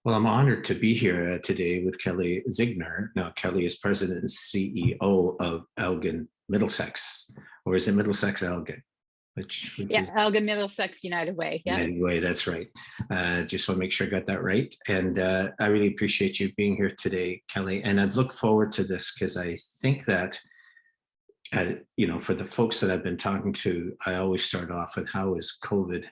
Well, I'm honored to be here today with Kelly Ziegner. Now, Kelly is president and CEO of Elgin Middlesex, or is it Middlesex Elgin? Which Yeah, is Elgin Middlesex United Way. Yep. United Way. That's right. Just want to make sure I got that right. And I really appreciate you being here today, Kelly. And I've looked forward to this because I think that for the folks that I've been talking to, I always start off with how is COVID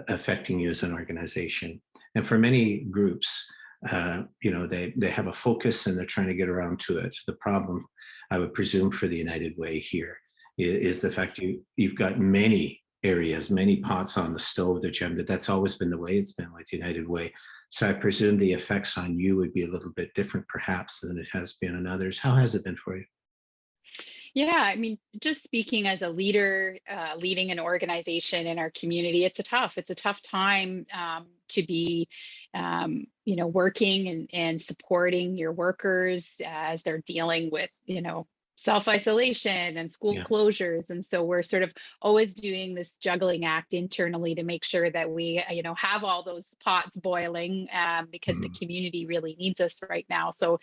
affecting you as an organization? And for many groups, they have a focus and they're trying to get around to it. The problem, I would presume, for the United Way here is the fact you've got many areas, many pots on the stove that you have. That's always been the way it's been with United Way. So I presume the effects on you would be a little bit different, perhaps, than it has been on others. How has it been for you? Yeah, I mean, just speaking as a leader, leading an organization in our community, it's a tough time to be, working and supporting your workers as they're dealing with, self-isolation and school Yeah. closures. And so we're sort of always doing this juggling act internally to make sure that we, have all those pots boiling because the Mhm. community really needs us right now. So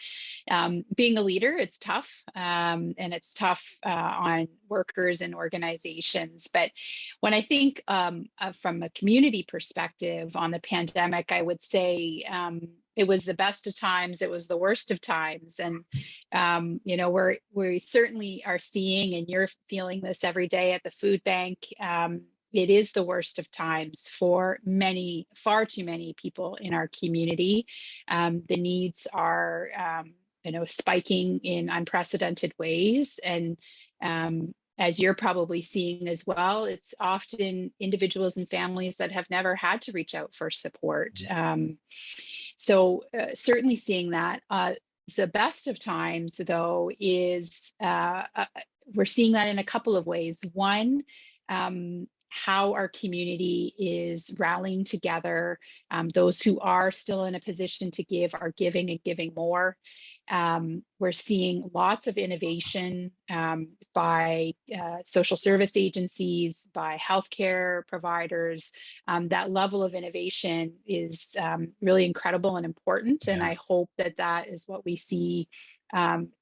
being a leader, it's tough, and it's tough on workers and organizations. But when I think from a community perspective on the pandemic, I would say it was the best of times, it was the worst of times. And we certainly are seeing, and you're feeling this every day at the food bank. It is the worst of times for many, far too many people in our community. The needs are spiking in unprecedented ways. And as you're probably seeing as well, it's often individuals and families that have never had to reach out for support. So certainly seeing that. The best of times, though, is we're seeing that in a couple of ways. One, how our community is rallying together. Those who are still in a position to give are giving and giving more. We're seeing lots of innovation by social service agencies, by healthcare providers. That level of innovation is really incredible and important. And Yeah. I hope that is what we see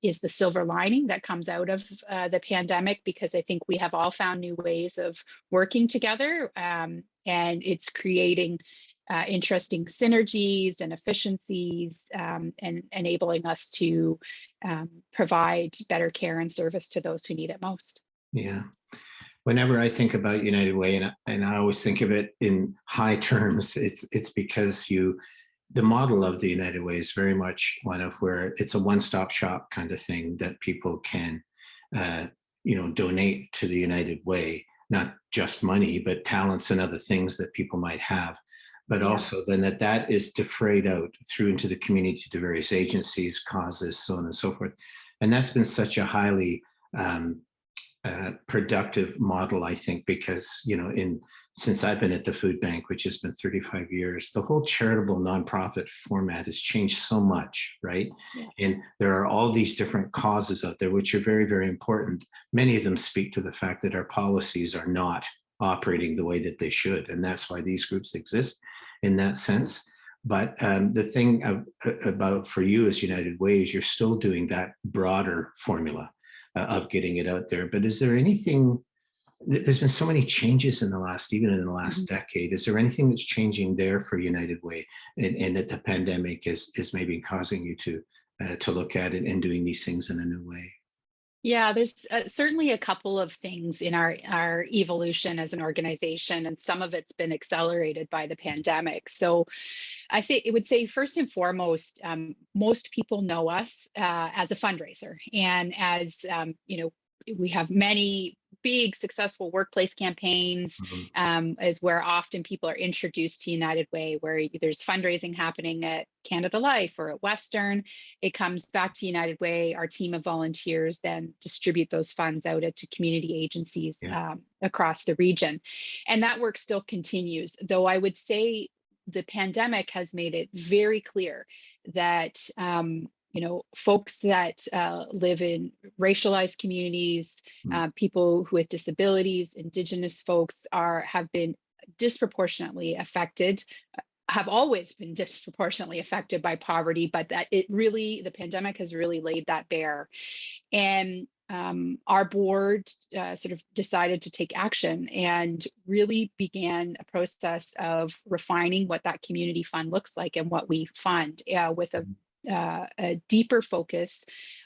is the silver lining that comes out of the pandemic, because I think we have all found new ways of working together, and it's creating interesting synergies and efficiencies, and enabling us to provide better care and service to those who need it most. Yeah. Whenever I think about United Way, and I always think of it in high terms, it's because the model of the United Way is very much one of where it's a one-stop shop kind of thing that people can, donate to the United Way, not just money, but talents and other things that people might have. But Yeah. also then that is defrayed out through into the community to various agencies, causes, so on and so forth. And that's been such a highly productive model, I think, because since I've been at the food bank, which has been 35 years, the whole charitable nonprofit format has changed so much, right? Yeah. And there are all these different causes out there, which are very, very important. Many of them speak to the fact that our policies are not operating the way that they should, and that's why these groups exist in that sense. But the thing about for you as United Way is you're still doing that broader formula of getting it out there. But is there anything, there's been so many changes even in the last decade. Is there anything that's changing there for United Way, and that the pandemic is maybe causing you to look at it and doing these things in a new way? Yeah, there's certainly a couple of things in our evolution as an organization, and some of it's been accelerated by the pandemic. So I think it would say first and foremost, most people know us as a fundraiser, and as we have many big successful workplace campaigns, is where often people are introduced to United Way, where there's fundraising happening at Canada Life or at Western. It comes back to United Way. Our team of volunteers then distribute those funds out to community agencies across the region. And that work still continues, though I would say the pandemic has made it very clear that folks that live in racialized communities, people with disabilities, Indigenous folks have been disproportionately affected. have always been disproportionately affected by poverty, but that the pandemic has really laid that bare. And our board sort of decided to take action and really began a process of refining what that community fund looks like and what we fund, with a deeper focus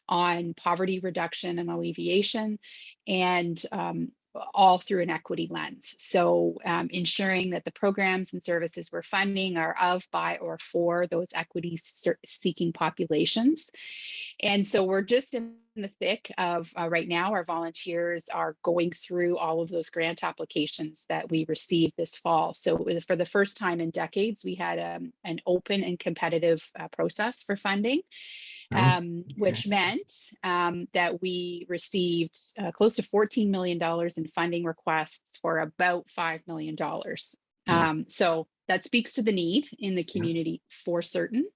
on poverty reduction and alleviation, and all through an equity lens. So ensuring that the programs and services we're funding are of, by, or for those equity seeking populations. And so we're just in the thick of right now, our volunteers are going through all of those grant applications that we received this fall. So for the first time in decades, we had an open and competitive process for funding. Which meant that we received close to $14 million in funding requests for about $5 million. So that speaks to the need in the community for certain.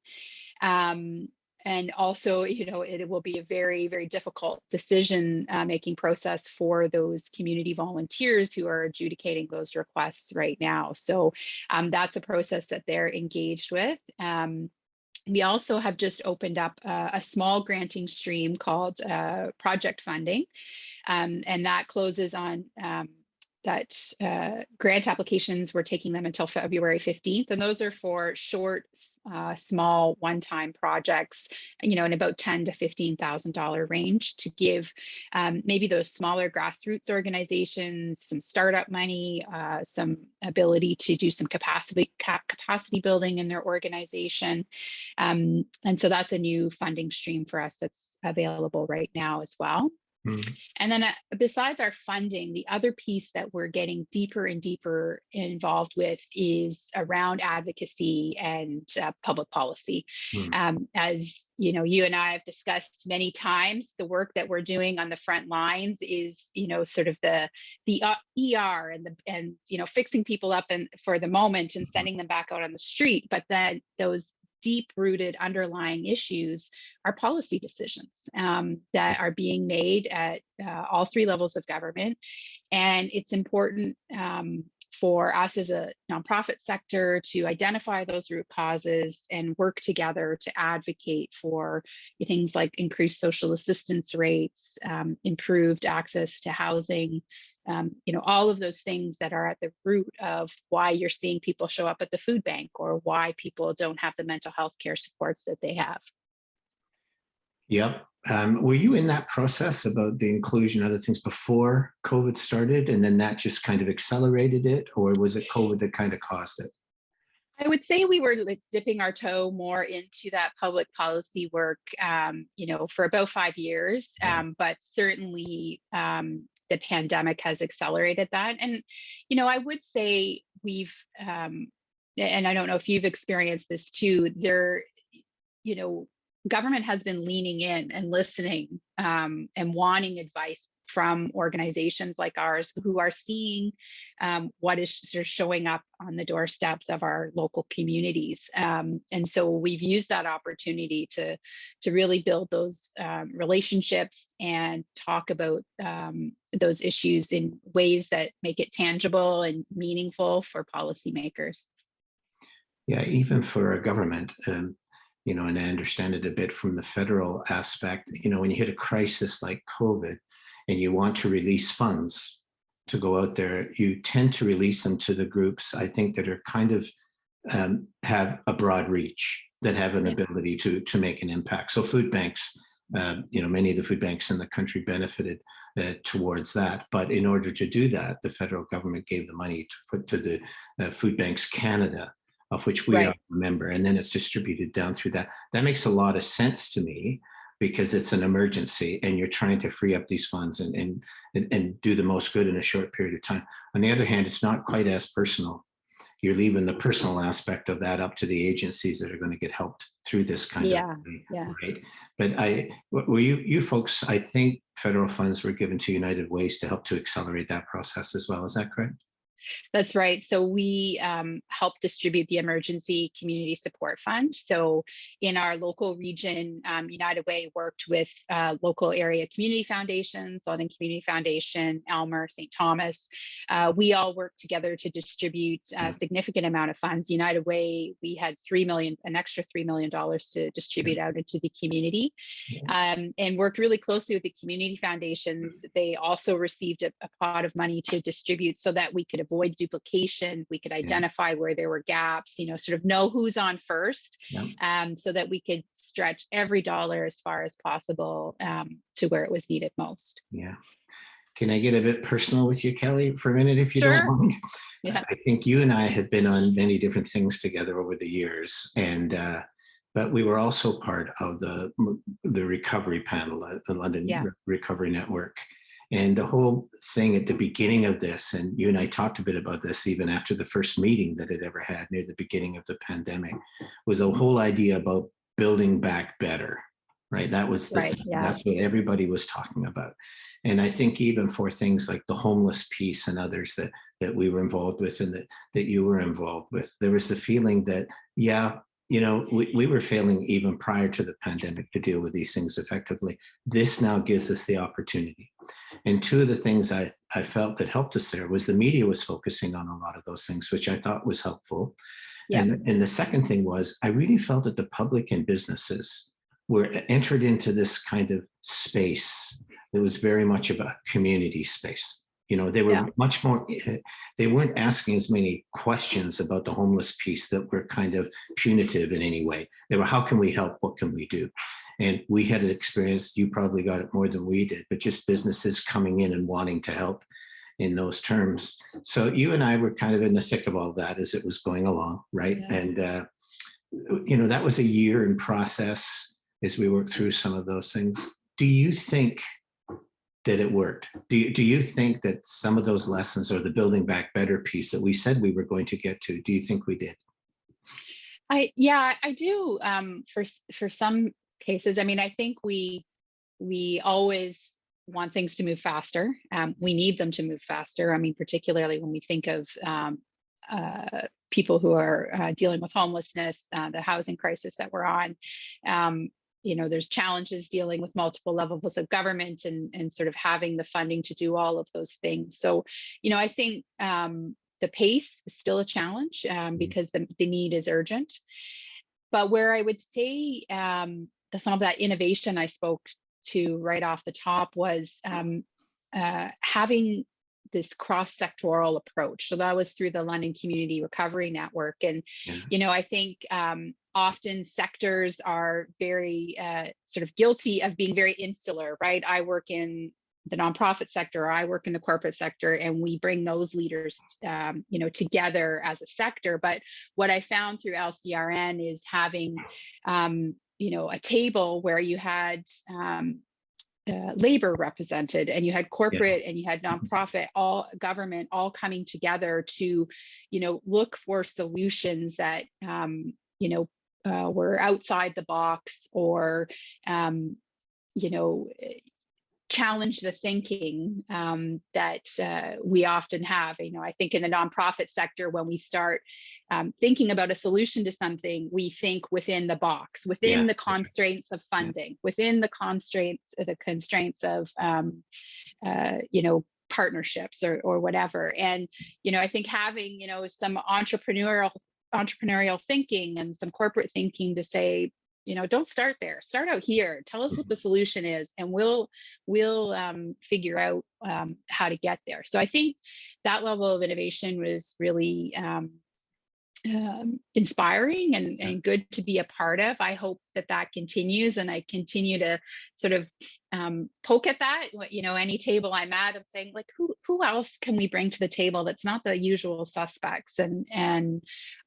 And also, it will be a very, very difficult decision making process for those community volunteers who are adjudicating those requests right now. So that's a process that they're engaged with. We also have just opened up a small granting stream called project funding, and that closes on grant applications. We're taking them until February 15th, and those are for short, small, one-time projects, in about $10,000 to $15,000 range, to give maybe those smaller grassroots organizations some startup money, some ability to do some capacity building in their organization. And so that's a new funding stream for us that's available right now as well. And then besides our funding, the other piece that we're getting deeper and deeper involved with is around advocacy and public policy. As you and I have discussed many times, the work that we're doing on the front lines is, sort of the ER and fixing people up and for the moment and sending them back out on the street. But then those deep-rooted underlying issues are policy decisions that are being made at all three levels of government. And it's important for us as a nonprofit sector to identify those root causes and work together to advocate for things like increased social assistance rates, improved access to housing, all of those things that are at the root of why you're seeing people show up at the food bank, or why people don't have the mental health care supports that they have. Yep. Were you in that process about the inclusion of other things before COVID started, and then that just kind of accelerated it, or was it COVID that kind of caused it? I would say we were dipping our toe more into that public policy work, for about 5 years, but certainly the pandemic has accelerated that. And, I would say we've, and I don't know if you've experienced this too, government has been leaning in and listening and wanting advice from organizations like ours who are seeing what is sort of showing up on the doorsteps of our local communities. And so we've used that opportunity to really build those relationships and talk about those issues in ways that make it tangible and meaningful for policymakers. Yeah, even for a government, and I understand it a bit from the federal aspect, when you hit a crisis like COVID and you want to release funds to go out there, you tend to release them to the groups, I think, that are kind of have a broad reach, that have an ability to make an impact. So food banks, many of the food banks in the country benefited towards that. But in order to do that, the federal government gave the money to put to the Food Banks Canada, of which we are a member, and then it's distributed down through that. That makes a lot of sense to me, because it's an emergency and you're trying to free up these funds and do the most good in a short period of time. On the other hand, it's not quite as personal. You're leaving the personal aspect of that up to the agencies that are going to get helped through this kind of way, right? But were you folks, I think federal funds were given to United Ways to help to accelerate that process as well. Is that correct? That's right. So we help distribute the Emergency Community Support Fund. So in our local region, United Way worked with local area community foundations, London Community Foundation, Elmer, St. Thomas. We all worked together to distribute a significant amount of funds. United Way, we had an extra $3 million to distribute out into the community, and worked really closely with the community foundations. They also received a pot of money to distribute so that we could avoid duplication. We could identify where there were gaps, sort of know who's on first, so that we could stretch every dollar as far as possible to where it was needed most. Yeah. Can I get a bit personal with you, Kelly, for a minute, if you don't mind? Yeah. I think you and I have been on many different things together over the years, and but we were also part of the recovery panel at the London Recovery Network. And the whole thing at the beginning of this, and you and I talked a bit about this even after the first meeting that it ever had near the beginning of the pandemic, was a whole idea about building back better, right? That was the thing. That's what everybody was talking about. And I think even for things like the homeless piece and others that we were involved with and that you were involved with, there was the feeling that, we were failing even prior to the pandemic to deal with these things effectively. This now gives us the opportunity. And two of the things I felt that helped us there was the media was focusing on a lot of those things, which I thought was helpful. Yeah. And the second thing was, I really felt that the public and businesses were entered into this kind of space that was very much about community space. They were much more, they weren't asking as many questions about the homeless piece that were kind of punitive in any way. They were, how can we help? What can we do? And we had an experience, you probably got it more than we did, but just businesses coming in and wanting to help in those terms. So you and I were kind of in the thick of all that as it was going along, right? Yeah. And, that was a year in process as we worked through some of those things. Do you think that it worked? Do you think that some of those lessons or the building back better piece that we said we were going to get to, do you think we did? I do. For some cases, I think we always want things to move faster. We need them to move faster. Particularly when we think of people who are dealing with homelessness, the housing crisis that we're on. There's challenges dealing with multiple levels of government and sort of having the funding to do all of those things. So, I think the pace is still a challenge because the need is urgent. But where I would say some of that innovation I spoke to right off the top was having this cross-sectoral approach. So that was through the London Community Recovery Network. And, I think often sectors are very sort of guilty of being very insular, right? I work in the nonprofit sector, or I work in the corporate sector, and we bring those leaders, together as a sector. But what I found through LCRN is having, a table where you had labor represented, and you had corporate, and you had nonprofit, all government, all coming together to, look for solutions that, were outside the box, or, challenge the thinking that we often have. I think in the nonprofit sector, when we start thinking about a solution to something, we think within the box, within the constraints of funding, within the constraints of partnerships or whatever. And I think having some entrepreneurial thinking and some corporate thinking to say, don't start there, start out here, tell us what the solution is, and we'll figure out how to get there. So I think that level of innovation was really inspiring and good to be a part of. I hope that continues, and I continue to sort of poke at that. Any table I'm at, I'm saying, like, who else can we bring to the table that's not the usual suspects, and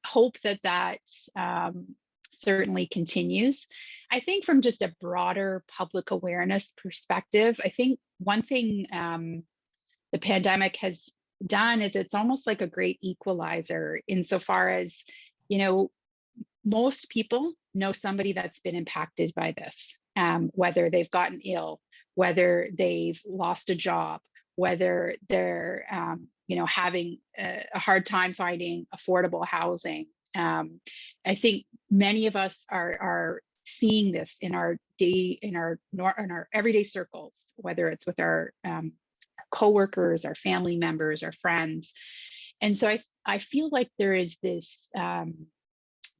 hope that certainly continues. I think from just a broader public awareness perspective, I think one thing the pandemic has done is it's almost like a great equalizer, insofar as, most people know somebody that's been impacted by this, whether they've gotten ill, whether they've lost a job, whether they're having a hard time finding affordable housing. I think many of us are seeing this in our everyday circles, whether it's with our coworkers, our family members, our friends. And so I feel like there is this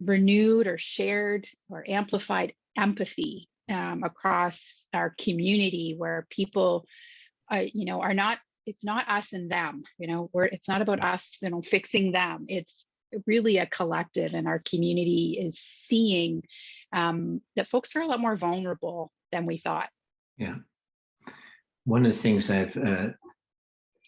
renewed or shared or amplified empathy across our community, where people are not, it's not us and them, it's not about us, fixing them. It's really a collective, and our community is seeing that folks are a lot more vulnerable than we thought. Yeah. One of the things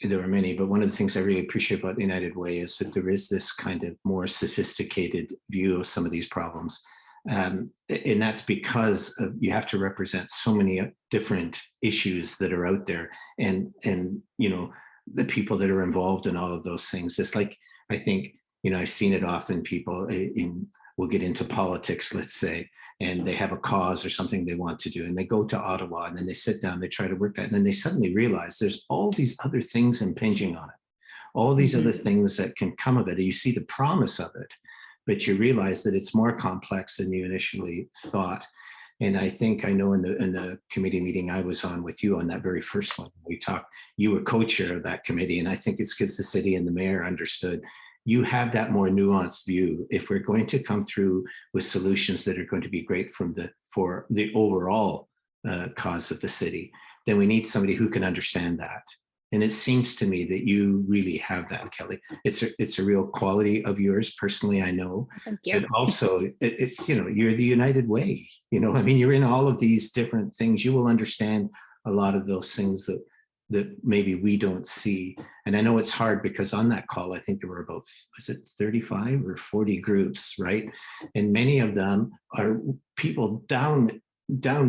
there are many, but one of the things I really appreciate about the United Way is that there is this kind of more sophisticated view of some of these problems. And that's because you have to represent so many different issues that are out there, and the people that are involved in all of those things. It's like, I think, I've seen it often. People will get into politics, let's say, and they have a cause or something they want to do, and they go to Ottawa, and then they sit down, they try to work that, and then they suddenly realize there's all these other things impinging on it, all these other things that can come of it. And you see the promise of it, but you realize that it's more complex than you initially thought. And I know in the committee meeting I was on with you on that very first one, we talked, you were co-chair of that committee, and I think it's because the city and the mayor understood you have that more nuanced view. If we're going to come through with solutions that are going to be great for the overall cause of the city, then we need somebody who can understand that. And it seems to me that you really have that, Kelly. It's a real quality of yours. Personally, I know. Thank you. But also, you're the United Way. You're in all of these different things. You will understand a lot of those things that maybe we don't see. And I know it's hard because on that call, I think there were about, was it 35 or 40 groups, right? And many of them are people down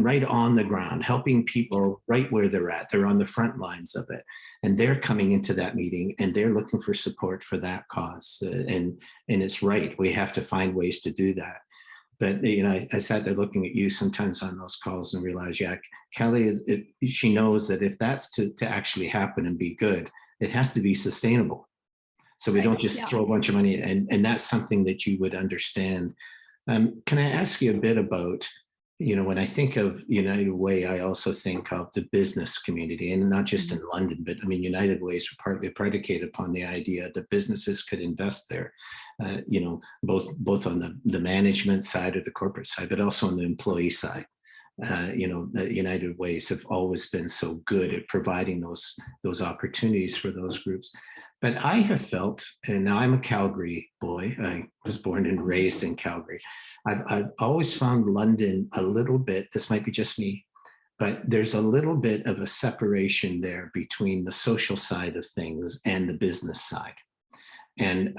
right on the ground, helping people right where they're at. They're on the front lines of it. And they're coming into that meeting and they're looking for support for that cause. And it's right. We have to find ways to do that. But, I sat there looking at you sometimes on those calls and realized, yeah, Kelly, she knows that if that's to actually happen and be good, it has to be sustainable. So we don't just throw a bunch of money, and that's something that you would understand. Can I ask you a bit about, when I think of United Way, I also think of the business community, and not just in London, but United Way is partly predicated upon the idea that businesses could invest there, both on the management side or the corporate side, but also on the employee side. The United Ways have always been so good at providing those opportunities for those groups. But I have felt, and now I'm a Calgary boy, I was born and raised in Calgary. I've always found London a little bit, this might be just me, but there's a little bit of a separation there between the social side of things and the business side. And,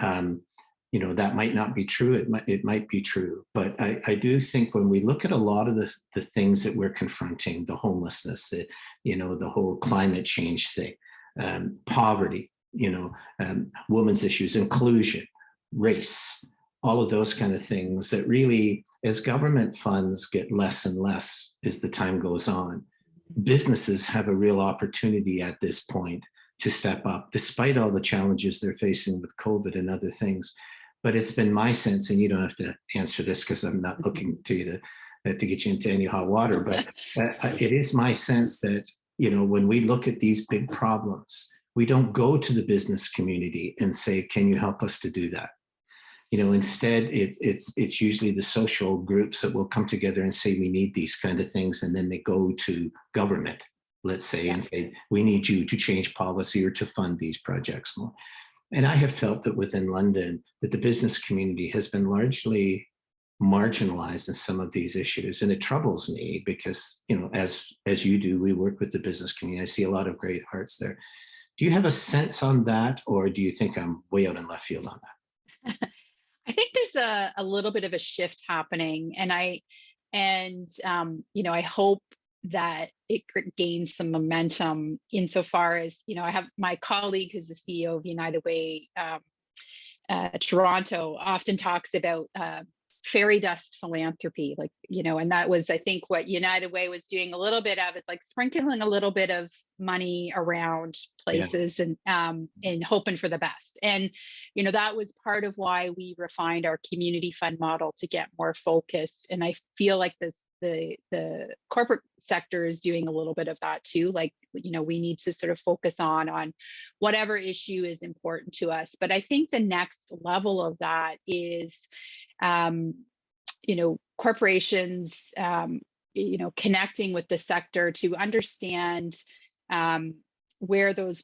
that might not be true. It might be true. But I do think when we look at a lot of the things that we're confronting, the homelessness, the whole climate change thing, poverty, women's issues, inclusion, race, all of those kind of things that really, as government funds get less and less as the time goes on, businesses have a real opportunity at this point to step up, despite all the challenges they're facing with COVID and other things. But it's been my sense, and you don't have to answer this because I'm not looking to you to get you into any hot water, but it is my sense that, when we look at these big problems, we don't go to the business community and say, can you help us to do that? Instead, it's usually the social groups that will come together and say, we need these kind of things. And then they go to government, let's say, and say, we need you to change policy or to fund these projects more. And I have felt that within London, that the business community has been largely marginalized in some of these issues. And it troubles me because, as you do, we work with the business community. I see a lot of great hearts there. Do you have a sense on that, or do you think I'm way out in left field on that? I think there's a little bit of a shift happening, and I hope that it gains some momentum insofar as, I have my colleague who's the CEO of United Way Toronto often talks about fairy dust philanthropy, like, and that was, I think, what United Way was doing a little bit of, is like sprinkling a little bit of money around Yeah. places and hoping for the best. And, that was part of why we refined our community fund model to get more focused. And I feel like the corporate sector is doing a little bit of that too. Like, we need to sort of focus on whatever issue is important to us. But I think the next level of that is, corporations, connecting with the sector to understand where those,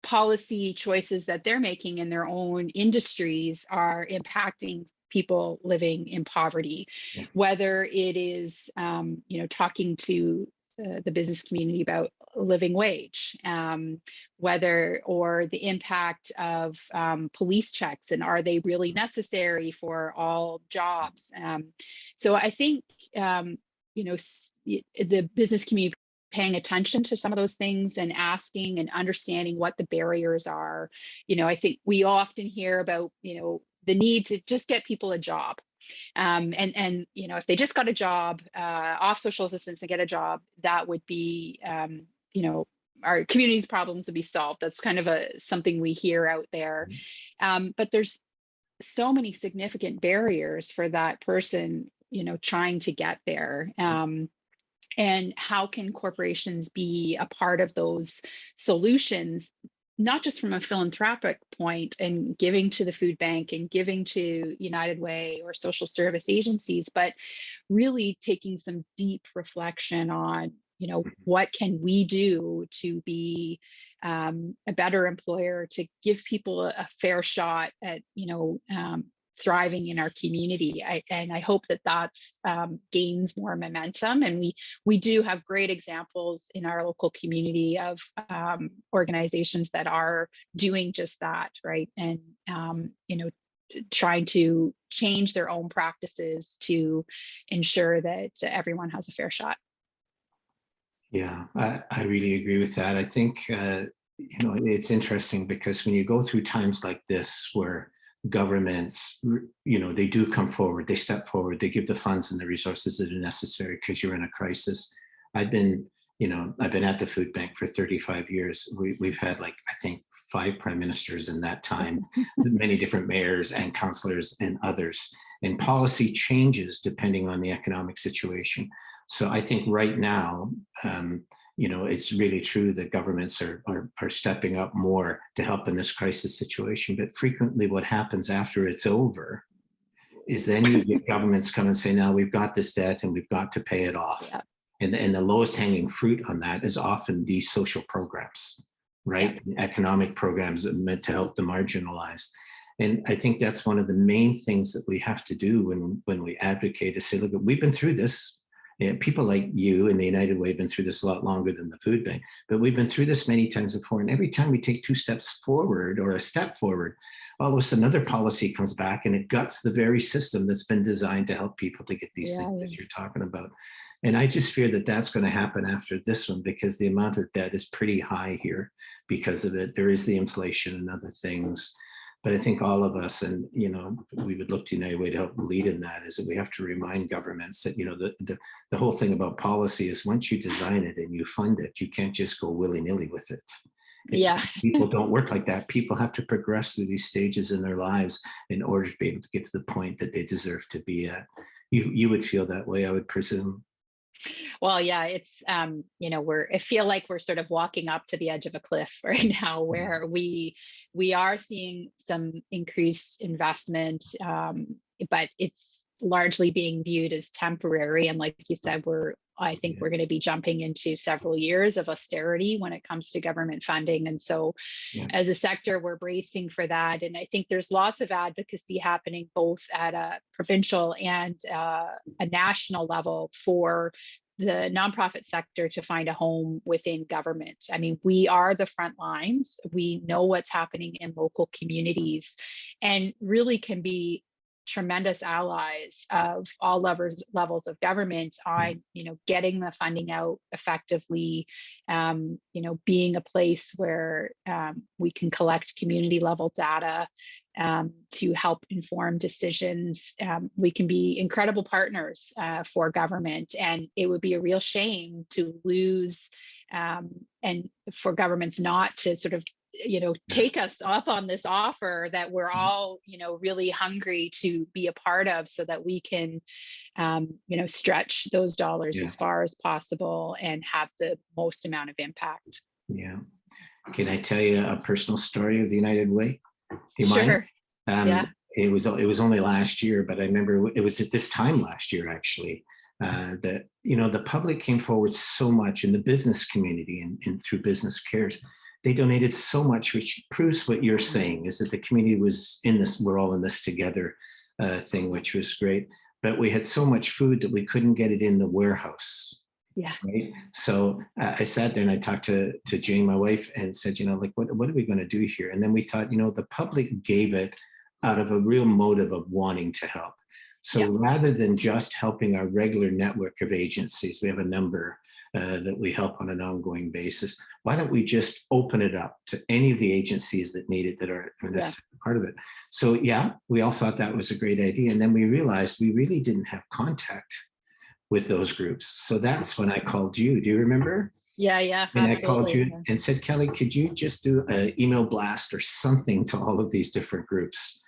policy choices that they're making in their own industries are impacting people living in poverty, Yeah. whether it is, talking to the business community about living wage, whether, or the impact of police checks, and are they really necessary for all jobs? So I think, the business community paying attention to some of those things and asking and understanding what the barriers are. I think we often hear about, the need to just get people a job. And if they just got a job, off social assistance and get a job, that would be, our community's problems would be solved. That's kind of something we hear out there. But there's so many significant barriers for that person, trying to get there. And how can corporations be a part of those solutions, not just from a philanthropic point and giving to the food bank and giving to United Way or social service agencies, but really taking some deep reflection on, what can we do to be a better employer, to give people a fair shot at, thriving in our community. And I hope that that's gains more momentum. And we do have great examples in our local community of organizations that are doing just that, right? And trying to change their own practices to ensure that everyone has a fair shot. Yeah, I really agree with that. I think it's interesting because when you go through times like this where governments, they do come forward, they step forward, they give the funds and the resources that are necessary because you're in a crisis. I've been at the food bank for 35 years. We've had, like, I think 5 prime ministers in that time, many different mayors and councillors and others. And policy changes depending on the economic situation. So I think right now, it's really true that governments are stepping up more to help in this crisis situation. But frequently what happens after it's over is then you get governments come and say, now we've got this debt and we've got to pay it off. Yeah. And the lowest hanging fruit on that is often these social programs, right? Yeah. Economic programs that are meant to help the marginalized. And I think that's one of the main things that we have to do when we advocate, to say, look, we've been through this. And people like you in the United Way have been through this a lot longer than the food bank, but we've been through this many times before. And every time we take 2 steps forward or a step forward, all of a sudden another policy comes back and it guts the very system that's been designed to help people to get these things that you're talking about. And I just fear that that's going to happen after this one, because the amount of debt is pretty high here because of it. There is the inflation and other things. But I think all of us, and we would look to United Way to help lead in that, is that we have to remind governments that the whole thing about policy is, once you design it and you fund it, you can't just go willy-nilly with it. Yeah. People don't work like that. People have to progress through these stages in their lives in order to be able to get to the point that they deserve to be at. You would feel that way, I would presume. Well, yeah, it's, I feel like we're sort of walking up to the edge of a cliff right now, where we are seeing some increased investment, but it's largely being viewed as temporary. And like you said, I think we're going to be jumping into several years of austerity when it comes to government funding. And so as a sector, we're bracing for that. And I think there's lots of advocacy happening both at a provincial and a national level for the nonprofit sector to find a home within government. I mean, we are the front lines. We know what's happening in local communities and really can be tremendous allies of all levels of government on, getting the funding out effectively, being a place where we can collect community level data to help inform decisions. We can be incredible partners for government, and it would be a real shame to lose and for governments not to sort of take us up on this offer that we're all really hungry to be a part of, so that we can stretch those dollars as far as possible and have the most amount of impact. Yeah. Can I tell you a personal story of the United Way? Do you Sure. mind? It was only last year, but I remember it was at this time last year, actually, that the public came forward so much in the business community and through Business Cares. They donated so much, which proves what you're saying, is that the community was in this, we're all in this together thing, which was great. But we had so much food that we couldn't get it in the warehouse. Yeah. Right. So I sat there and I talked to Jane, my wife, and said, what are we going to do here? And then we thought, the public gave it out of a real motive of wanting to help. So rather than just helping our regular network of agencies, we have a number that we help on an ongoing basis. Why don't we just open it up to any of the agencies that need it, that are this part of it? So we all thought that was a great idea. And then we realized we really didn't have contact with those groups. So that's when I called you. Do you remember? Yeah. And absolutely. I called you and said, Kelly, could you just do an email blast or something to all of these different groups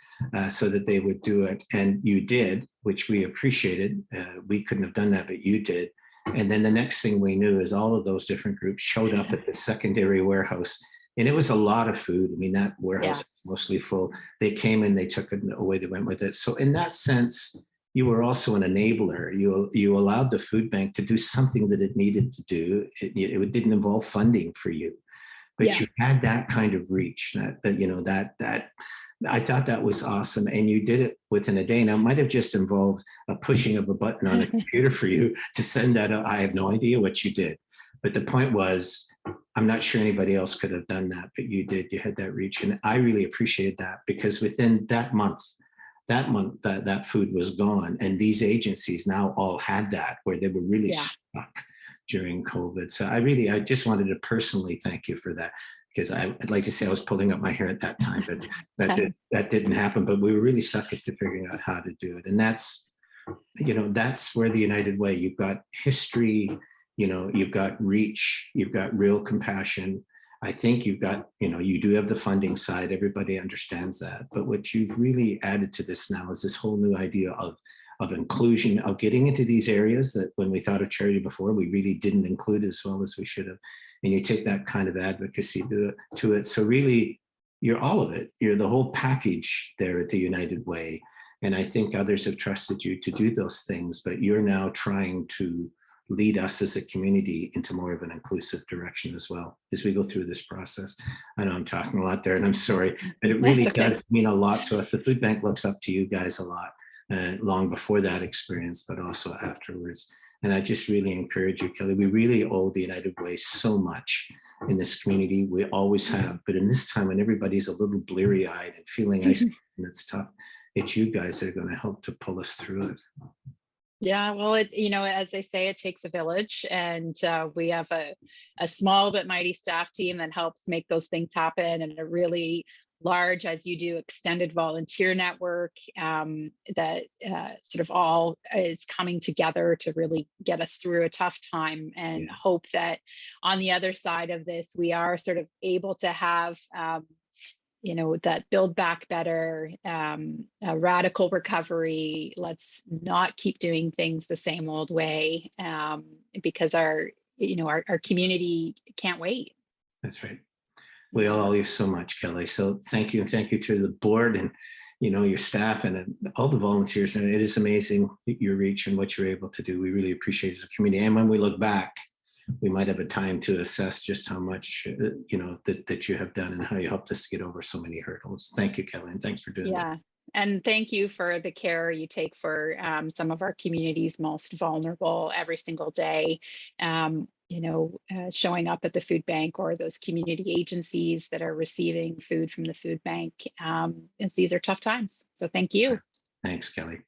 so that they would do it? And you did, which we appreciated. We couldn't have done that, but you did. And then the next thing we knew is all of those different groups showed up at the secondary warehouse. And it was a lot of food. I mean, that warehouse was mostly full. They came in, they took it away, they went with it. So in that sense, you were also an enabler. You allowed the food bank to do something that it needed to do. It didn't involve funding for you, but you had that kind of reach. That I thought that was awesome, and you did it within a day. Now, it might have just involved a pushing of a button on a computer for you to send that out. I have no idea what you did, but the point was, I'm not sure anybody else could have done that, but you did. You had that reach, and I really appreciated that, because within that month, that food was gone, and these agencies now all had that, where they were really stuck during COVID. So I just wanted to personally thank you for that, because I'd like to say I was pulling up my hair at that time, but that didn't happen. But we were really stuck at figuring out how to do it, and that's where the United Way. You've got history, you've got reach, you've got real compassion. I think you've got, you do have the funding side. Everybody understands that. But what you've really added to this now is this whole new idea of inclusion, of getting into these areas that when we thought of charity before, we really didn't include as well as we should have. And you take that kind of advocacy to it. So really, you're all of it. You're the whole package there at the United Way. And I think others have trusted you to do those things, but you're now trying to lead us as a community into more of an inclusive direction as well as we go through this process. I know I'm talking a lot there, and I'm sorry, but it really does mean a lot to us. The food bank looks up to you guys a lot, long before that experience, but also afterwards. And I just really encourage you, Kelly. We really owe the United Way so much in this community. We always have, but in this time when everybody's a little bleary-eyed and feeling isolated and it's tough, it's you guys that are going to help to pull us through it. Yeah, well, as they say, it takes a village, and we have a small but mighty staff team that helps make those things happen, and a really large, as you do, extended volunteer network that sort of all is coming together to really get us through a tough time, and hope that on the other side of this, we are sort of able to have that build back better, a radical recovery. Let's not keep doing things the same old way, because our community can't wait. That's right. We all owe you so much, Kelly. So thank you. And thank you to the board and, your staff and all the volunteers. And it is amazing your reach and what you're able to do. We really appreciate it as a community. And when we look back, we might have a time to assess just how much, that you have done and how you helped us to get over so many hurdles. Thank you, Kelly. And thanks for doing that. And thank you for the care you take for some of our community's most vulnerable every single day. Showing up at the food bank or those community agencies that are receiving food from the food bank. As these are tough times. So thank you. Thanks, Kelly.